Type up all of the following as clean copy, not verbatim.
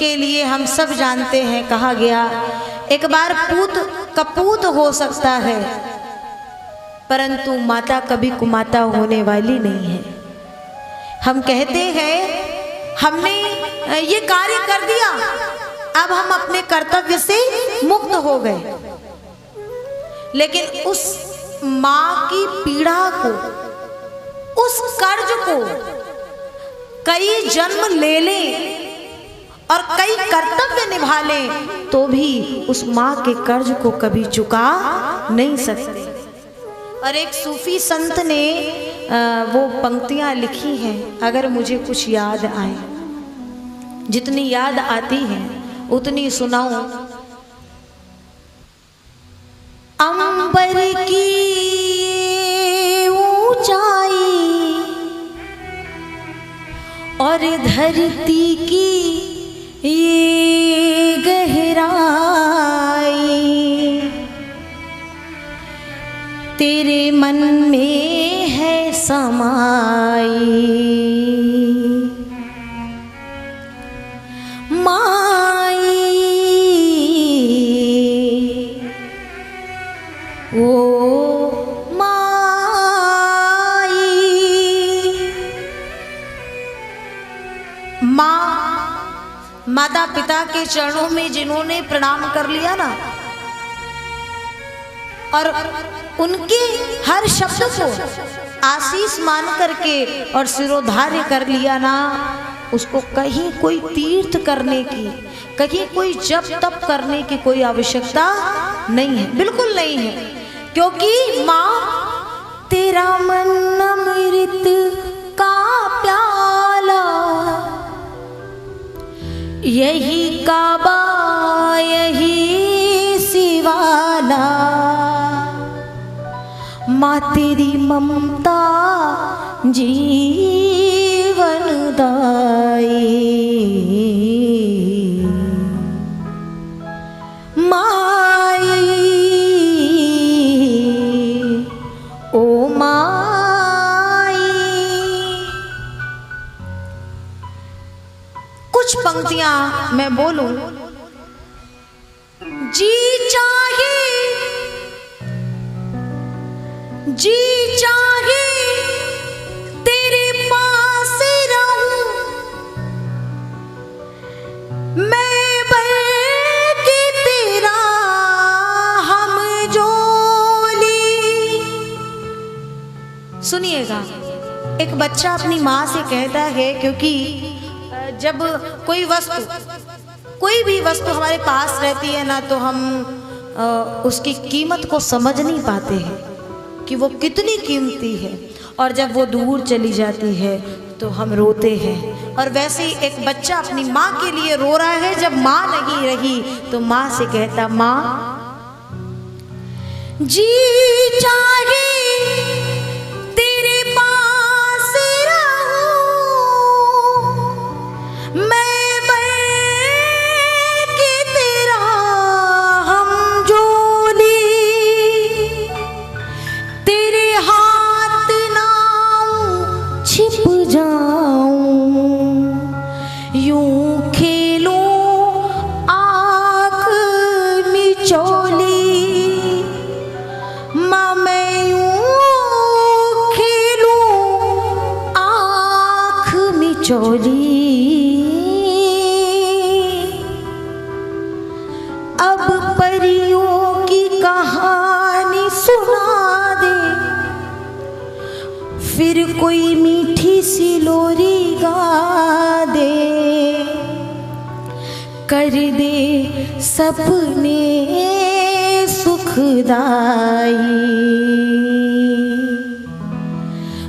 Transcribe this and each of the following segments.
जिसके लिए हम सब जानते हैं, कहा गया एक बार पूत कपूत हो सकता है, परंतु माता कभी कुमाता होने वाली नहीं है। हम कहते हैं हमने ये कार्य कर दिया, अब हम अपने कर्तव्य से मुक्त हो गए, लेकिन उस माँ की पीड़ा को, उस कर्ज को कई जन्म ले लें और कई कर्तव्य निभा लें तो भी उस माँ के कर्ज को कभी चुका नहीं सकते। और एक सूफी संत ने वो पंक्तियाँ लिखी हैं, अगर मुझे कुछ याद आए, जितनी याद आती हैं उतनी सुनाऊं। अंबर की ऊंचाई और धरती की ये गहराई तेरे मन में है समाई, माई ओ माई। माता पिता के चरणों में जिन्होंने प्रणाम कर लिया ना, और उनके हर शब्द को आशीष मान करके और सिरोधार्य कर लिया ना, उसको कहीं कोई तीर्थ करने की, कहीं कोई जप तप करने की कोई आवश्यकता नहीं है, बिल्कुल नहीं है। क्योंकि माँ तेरा मन अमृत का प्याला, यही काबा यही सिवाला, माँ तेरी ममता जीवन दाई, माई ओ माई। कुछ पंक्तियां मैं बोलूं। जी चाहे तेरे पास रहूं, मैं बल्कि तेरा हम जोली। सुनिएगा, एक बच्चा अपनी माँ से कहता है, क्योंकि जब कोई वस्तु, कोई भी वस्तु हमारे पास रहती है ना, तो हम उसकी कीमत को समझ नहीं पाते हैं कि वो कितनी कीमती है, और जब वो दूर चली जाती है तो हम रोते हैं। और वैसे ही एक बच्चा अपनी माँ के लिए रो रहा है, जब माँ नहीं रही तो माँ से कहता, माँ जी चाहे तेरे पास रहूं, मैं बल्कि तेरा हम जोली, तेरे हाथ ना छिप जाऊं, यूं खेलूं आँख मिचोली, माँ मैं यूं खेलूं आँख मिचोली। अब परियों की कहानी सुना दे, फिर कोई मीठी सी लोरी गा दे, कर दे सपने सुखदाई,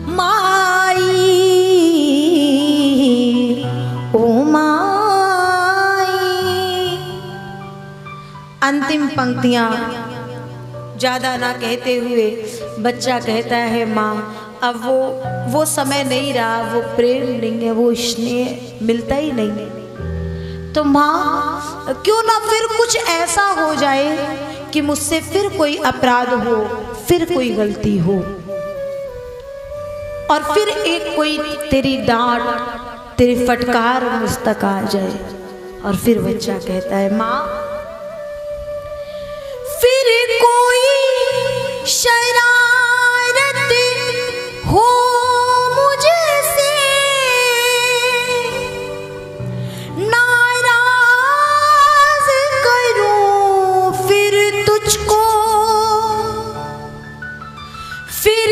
माई ओ माई। अंतिम पंक्तियां ज्यादा ना कहते हुए बच्चा कहता है, माँ अब वो समय नहीं रहा, वो प्रेम नहीं है, वो स्नेह मिलता ही नहीं, तो माँ क्यों ना फिर कुछ ऐसा हो जाए कि मुझसे फिर कोई अपराध हो, फिर कोई गलती हो, और फिर एक कोई तेरी डांट, तेरी फटकार मुझ तक आ जाए। और फिर बच्चा कहता है माँ फिर कोई शरारत हो मुझसे नाराज करूं फिर तुझको फिर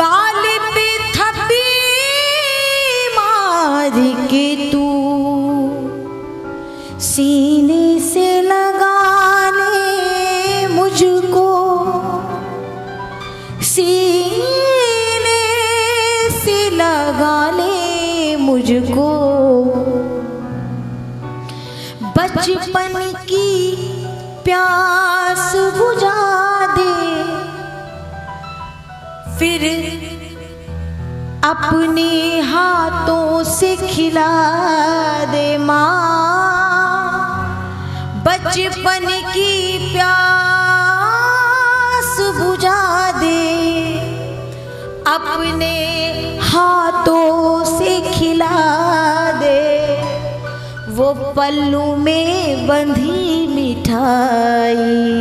गाल पे थप्पी मार के तू सीने से लगा ले मुझको सीने से लगा ले मुझको बचपन की प्यास बुझा दे फिर अपने हाथों से खिला दे माँ बचपन की प्यास बुझा दे अपने हाथों से खिला दे वो पल्लू में बंधी मिठाई